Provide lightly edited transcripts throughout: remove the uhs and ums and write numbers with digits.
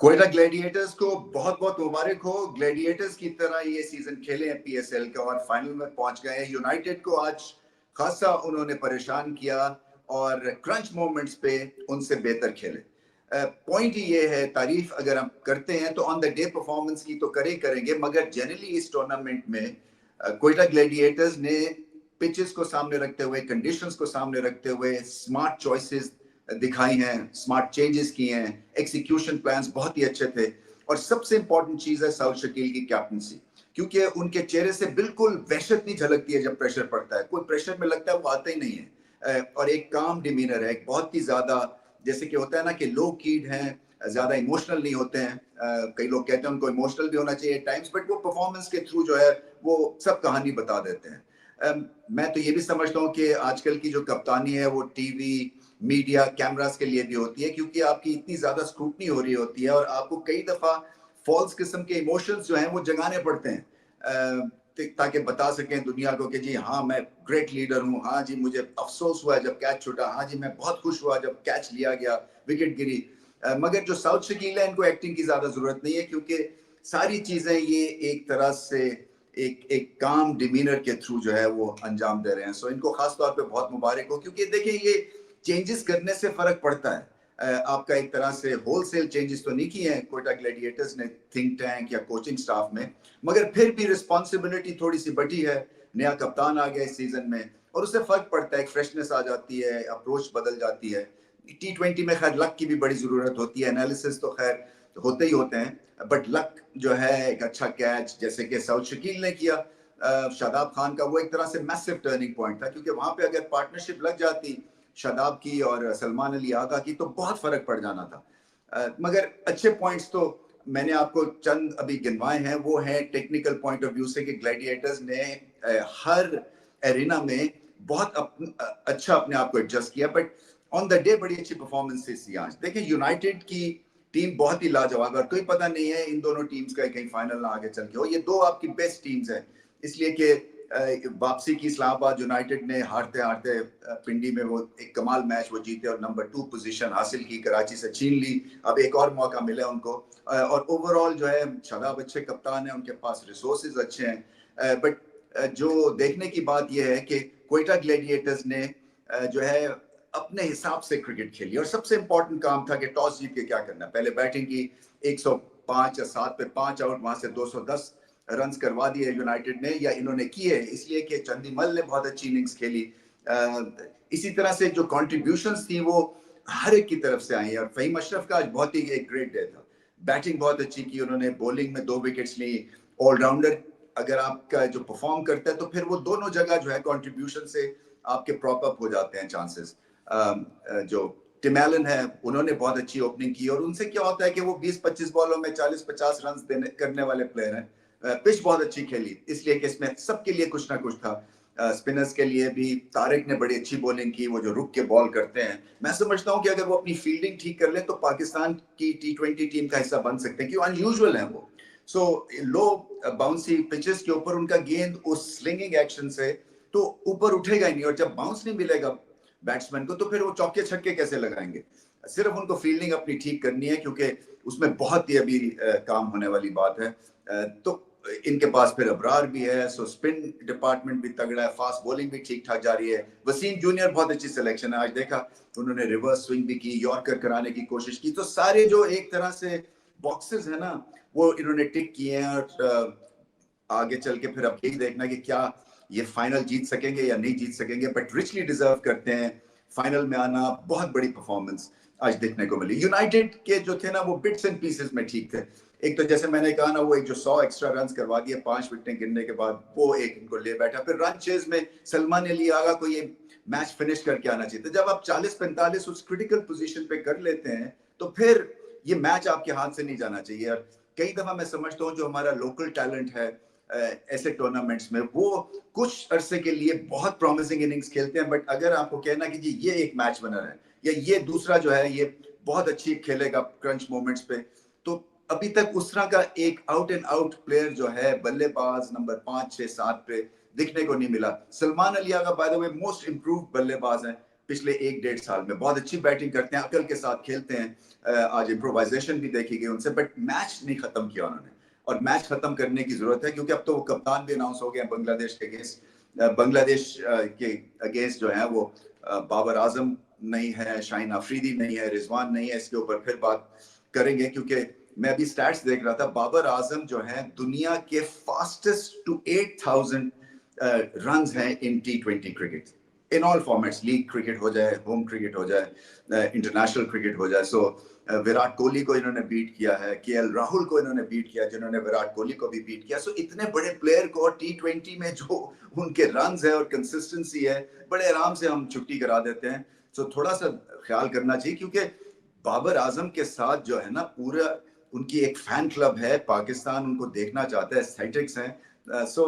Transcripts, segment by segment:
Quetta Gladiators को बहुत बहुत मुबारक हो। ग्लैडिएटर्स की तरह ये सीजन खेले हैं पीएसएल का और फाइनल में पहुंच गए हैं। यूनाइटेड को आज खासा उन्होंने परेशान किया और क्रंच मोमेंट्स पे उनसे बेहतर खेले। पॉइंट ये है, तारीफ अगर हम करते हैं तो ऑन द डे परफॉर्मेंस की तो करेंगे, मगर जनरली इस टूर्नामेंट में कोयटा ग्लैडिएटर्स ने पिचेस को सामने रखते हुए, कंडीशंस को सामने रखते हुए स्मार्ट चॉइसेस दिखाई हैं, स्मार्ट चेंजेस किए हैं, एक्सिक्यूशन प्लान्स बहुत ही अच्छे थे। और सबसे इंपॉर्टेंट चीज है साउथ शकील की कैप्टनसी, क्योंकि उनके चेहरे से बिल्कुल वहशत नहीं झलकती है जब प्रेशर पड़ता है। कोई प्रेशर में लगता है वो आता ही नहीं है, और एक काम डिमीनर है, बहुत ही ज्यादा, जैसे कि होता है ना कि लो कीड हैं, ज्यादा इमोशनल नहीं होते हैं। कई लोग कहते हैं उनको इमोशनल भी होना चाहिए टाइम्स, बट वो परफॉर्मेंस के थ्रू जो है वो सब कहानी बता देते हैं। मैं तो ये भी समझता हूँ कि आजकल की जो कप्तानी है वो टीवी, मीडिया, कैमरास के लिए भी होती है, क्योंकि आपकी इतनी ज्यादा स्क्रूटनी हो रही होती है और आपको कई दफा फॉल्स किस्म के इमोशंस जो हैं वो जगाने पड़ते हैं, ताकि बता सकें दुनिया को कि जी हाँ मैं ग्रेट लीडर हूँ, हाँ जी मुझे अफसोस हुआ जब कैच छूटा, हाँ जी मैं बहुत खुश हुआ जब कैच लिया गया, विकेट गिरी। मगर जो साउथ शकील है इनको एक्टिंग की ज्यादा जरूरत नहीं है, क्योंकि सारी चीजें ये एक तरह से एक एक काम डिमीनर के थ्रू जो है वो अंजाम दे रहे हैं। सो इनको खास तौर पे बहुत मुबारक हो, क्योंकि देखिए ये चेंजेस करने से फर्क पड़ता है। आपका एक तरह से होलसेल चेंजेस तो नहीं किए हैं कोयटा ग्लैडिएटर्स ने थिंक टैंक या कोचिंग स्टाफ में, मगर फिर भी रिस्पॉन्सिबिलिटी थोड़ी सी बढ़ी है। नया कप्तान आ गया इस सीजन में और उससे फर्क पड़ता है, एक फ्रेशनेस आ जाती है, अप्रोच बदल जाती है। T20 में खैर लक की भी बड़ी जरूरत होती है, एनालिसिस तो खैर होते ही होते हैं, बट लक जो है, एक अच्छा कैच जैसे कि साउथ शकील ने किया शादाब खान का, वो एक तरह से मैसिव टर्निंग पॉइंट था, क्योंकि वहां पे अगर पार्टनरशिप लग जाती शादाब की और सलमान अली आगा की तो बहुत फर्क पड़ जाना था। मगर अच्छे पॉइंट्स तो मैंने आपको चंद अभी गिनवाए हैं, वो है टेक्निकल पॉइंट ऑफ व्यू से कि ग्लैडिएटर्स ने हर एरिना में बहुत अच्छा अपने आप को एडजस्ट किया। बट ऑन द डे बड़ी अच्छी परफॉर्मेंस थी आज। देखिए यूनाइटेड की टीम बहुत ही लाजवाब है, कोई पता नहीं है इन दोनों टीम्स का कहीं फाइनल ना आगे चल के हो। ये दो आपकी बेस्ट टीम्स हैं, इसलिए कि वापसी की इस्लामाबाद यूनाइटेड ने हारते हारते पिंडी में वो एक कमाल मैच वो जीते और नंबर 2 पोजीशन हासिल की, कराची से छीन ली। अब एक और मौका मिला उनको, और ओवरऑल जो है शादाब अच्छे कप्तान है, उनके पास रिसोर्सेज अच्छे हैं। बट जो देखने की बात यह है कि कोयटा ग्लैडिएटर्स ने जो है अपने हिसाब से क्रिकेट खेली, और सबसे इंपॉर्टेंट काम था कि टॉस जीत के क्या करना। पहले बैटिंग की, 105 या 7 पे 5 आउट, वहां से 210 रन करवा दिए यूनाइटेड ने, या इन्होंने किए इसलिए कि चंदीमल ने बहुत अच्छी इनिंग्स खेली। इसी तरह से जो कॉन्ट्रीब्यूशंस थी वो हर एक की तरफ से आई, और फहीम अशरफ का आज बहुत ही एक ग्रेट डे था। बैटिंग बहुत अच्छी की उन्होंने, बॉलिंग में 2 विकेट्स ली। ऑलराउंडर अगर आपका जो परफॉर्म करता है तो फिर वो दोनों जगह जो है कॉन्ट्रीब्यूशन से आपके प्रॉप अप हो जाते हैं चांसेस। जो टिम एलन है उन्होंने बहुत अच्छी ओपनिंग की, और उनसे क्या होता है कि वो 20-25 बॉलों में 40-50 रन देने करने वाले प्लेयर हैं। पिच बहुत अच्छी खेली, इसलिए कि इसमें सबके लिए कुछ ना कुछ था। स्पिनर्स के लिए भी तारिक ने बड़ी अच्छी बॉलिंग की, वो जो रुक के बॉल करते हैं। मैं समझता हूं कि अगर वो अपनी फील्डिंग ठीक कर ले तो पाकिस्तान की T20 टीम का हिस्सा बन सकते हैं, क्योंकि अनयूजुअल है वो। सो लो बाउंसी पिचेस के ऊपर उनका गेंद उस स्लिंगिंग एक्शन से तो ऊपर उठेगा ही नहीं, और जब बाउंस नहीं मिलेगा बैट्समैन को तो फिर वो चौके छक्के कैसे लगाएंगे। सिर्फ उनको फील्डिंग अपनी ठीक करनी है, क्योंकि उसमें बहुत ही अभी काम होने वाली बात है। तो इनके पास फिर अबरार भी है, सो स्पिन डिपार्टमेंट भी तगड़ा है, फास्ट बॉलिंग भी ठीक ठाक जा रही है। वसीम जूनियर बहुत अच्छी सिलेक्शन है, आज देखा उन्होंने रिवर्स स्विंग भी की, यॉर्कर कराने की कोशिश की। तो सारे जो एक तरह से बॉक्सेस है ना वो इन्होंने टिक किए हैं, और आगे चल के फिर अब यही देखना कि क्या ये फाइनल जीत सकेंगे या नहीं जीत सकेंगे, बट रिचली डिजर्व करते हैं फाइनल में आना। बहुत बड़ी परफॉर्मेंस आज देखने को मिली। यूनाइटेड के जो थे ना वो बिट्स एंड पीसेस में ठीक थे। एक तो जैसे मैंने कहा ना, वो एक जो 100 एक्स्ट्रा रन करवा दिए 5 विकेटें गिरने के बाद, वो एक इनको ले बैठा। फिर रन चेज में सलमान अली आगा को ये मैच फिनिश करके आना चाहिए था। जब आप 40-45 उस क्रिटिकल पोजीशन पे कर लेते हैं तो फिर ये मैच आपके हाथ से नहीं जाना चाहिए। और कई दफा मैं समझता हूँ जो हमारा लोकल टैलेंट है ऐसे टूर्नामेंट्स में, वो कुछ अरसे के लिए बहुत प्रॉमिसिंग इनिंग्स खेलते हैं, बट अगर आपको कहना कि जी ये एक मैच विनर है या ये दूसरा जो है ये बहुत अच्छी खेलेगा क्रंच मोमेंट्स पे, तो अभी तक उस तरह का एक आउट एंड आउट प्लेयर जो है बल्लेबाज नंबर 5, 6, 7 पे दिखने को नहीं मिला। Salman Ali Agha by the way most improved बल्लेबाज हैं, पिछले 1-1.5 साल में। बहुत अच्छी बैटिंग करते हैं, अकल के साथ खेलते हैं। आज इम्प्रोवाइजेशन भी देखी गई उनसे, बट मैच नहीं खत्म किया उन्होंने, और मैच खत्म करने की जरूरत है क्योंकि अब तो वो कप्तान भी अनाउंस हो गए हैं बांग्लादेश के अगेंस्ट। बांग्लादेश के अगेंस्ट जो है वो बाबर आजम नहीं है, शाहीन अफरीदी नहीं है, रिजवान नहीं है। इसके ऊपर फिर बात करेंगे क्योंकि मैं अभी स्टैट्स देख रहा था। बाबर आजम जो है दुनिया के फास्टेस्ट टू 8,000 रन हैं इन T20 cricket, in all formats, league cricket हो जाए, होम क्रिकेट हो जाए, इंटरनेशनल क्रिकेट हो जाए। सो विराट कोहली को इन्होंने बीट किया है, केएल राहुल को इन्होंने बीट किया, जिन्होंने विराट कोहली को भी बीट किया। सो इतने बड़े प्लेयर को T20 में जो उनके रन्स है और कंसिस्टेंसी है, बड़े आराम से हम छुट्टी करा देते हैं। सो थोड़ा सा ख्याल करना चाहिए क्योंकि बाबर आजम के साथ जो है ना पूरा उनकी एक फैन क्लब है, पाकिस्तान उनको देखना चाहता है, एस्थेटिक्स हैं। सो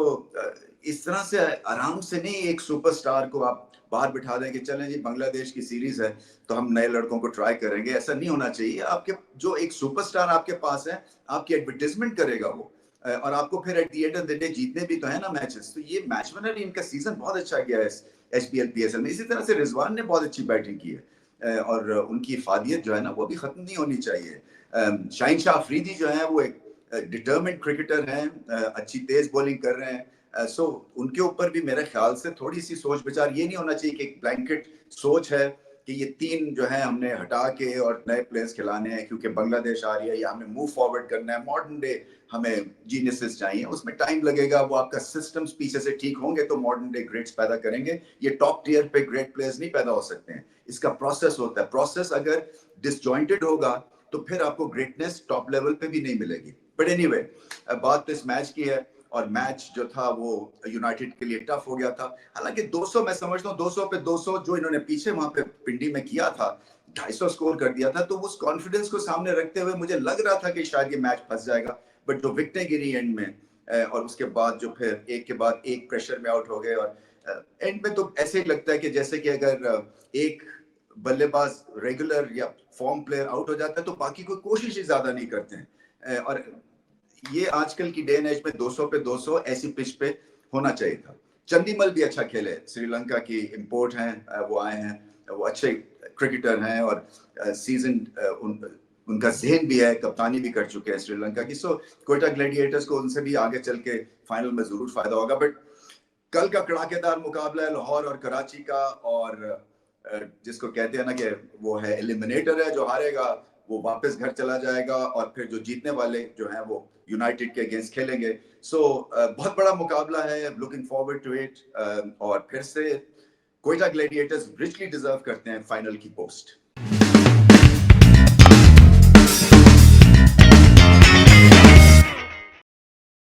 इस तरह से आराम से नहीं एक सुपरस्टार को आप बाहर बिठा दें कि चलें जी बांग्लादेश की सीरीज है तो हम नए लड़कों को ट्राई करेंगे। ऐसा नहीं होना चाहिए। आपके जो एक सुपरस्टार आपके पास है, आपकी एडवर्टाइजमेंट करेगा वो, और आपको फिर at the end of the day जीतने भी तो है ना मैचेस। तो ये मैच विनर, इनका सीजन बहुत अच्छा गया है HPL PSL में। इसी तरह से रिजवान ने बहुत अच्छी बैटिंग की है, और उनकी इफादियत जो है ना वो भी खत्म नहीं होनी चाहिए। शाहीन शाह अफरीदी जो है वो एक डिटर्मिन्ड क्रिकेटर हैं, अच्छी तेज बॉलिंग कर रहे हैं। सो उनके ऊपर भी मेरे ख्याल से थोड़ी सी सोच विचार, ये नहीं होना चाहिए कि एक ब्लैंकेट सोच है कि ये 3 जो है हमने हटा के और नए प्लेयर्स खिलाने हैं क्योंकि बांग्लादेश आ रही है या हमें मूव फॉरवर्ड करना है, मॉडर्न डे हमें जीनियसेस चाहिए। उसमें टाइम लगेगा, वो आपका सिस्टम्स पीछे से ठीक होंगे तो मॉडर्न डे ग्रेट्स पैदा करेंगे। ये टॉप टियर पे ग्रेट प्लेयर्स नहीं पैदा हो सकते हैं, इसका प्रोसेस होता है। प्रोसेस अगर डिसजॉइंटेड होगा तो फिर आपको ग्रेटनेस टॉप लेवल पे भी नहीं मिलेगी। बट एनीवे, बात तो इस मैच की है, और मैच जो था वो यूनाइटेड के लिए टफ हो गया था। हालांकि 200 मैं समझता हूँ, 200 पे 200 जो इन्होंने पीछे वहां पे पिंडी में किया था, 250 स्कोर कर दिया था, तो उस कॉन्फिडेंस को सामने रखते हुए मुझे लग रहा था कि शायद ये मैच फंस जाएगा। बट जो विकेटें गिरी एंड में, और उसके बाद जो फिर एक के बाद एक प्रेशर में आउट हो गए, और एंड में तो ऐसे ही लगता है कि जैसे कि अगर एक बल्लेबाज रेगुलर या फॉर्म प्लेयर आउट हो जाता है तो बाकी कोई कोशिश ही ज्यादा नहीं करते हैं। और ये आजकल की डे एंड एज में 200 पे 200 ऐसी पिच पे होना चाहिए था। चंदीमल भी अच्छा खेले, श्रीलंका की इंपोर्ट हैं, वो आए हैं, वो अच्छे क्रिकेटर हैं, और सीजन उनका जहन भी है, कप्तानी भी कर चुके हैं श्रीलंका की। सो कोयटा ग्लैडिएटर्स को उनसे भी आगे चल के फाइनल में जरूर फायदा होगा। बट कल का कड़ाकेदार मुकाबला है लाहौर और कराची का, और जिसको कहते हैं ना कि वो है एलिमिनेटर है, जो हारेगा वो वापस घर चला जाएगा, और फिर जो जीतने वाले जो हैं वो यूनाइटेड के अगेंस्ट खेलेंगे। सो बहुत बड़ा मुकाबला है, लुकिंग फॉरवर्ड टू इट। और फिर से कोयटा ग्लैडिएटर्स रिचली डिजर्व करते हैं फाइनल की पोस्ट।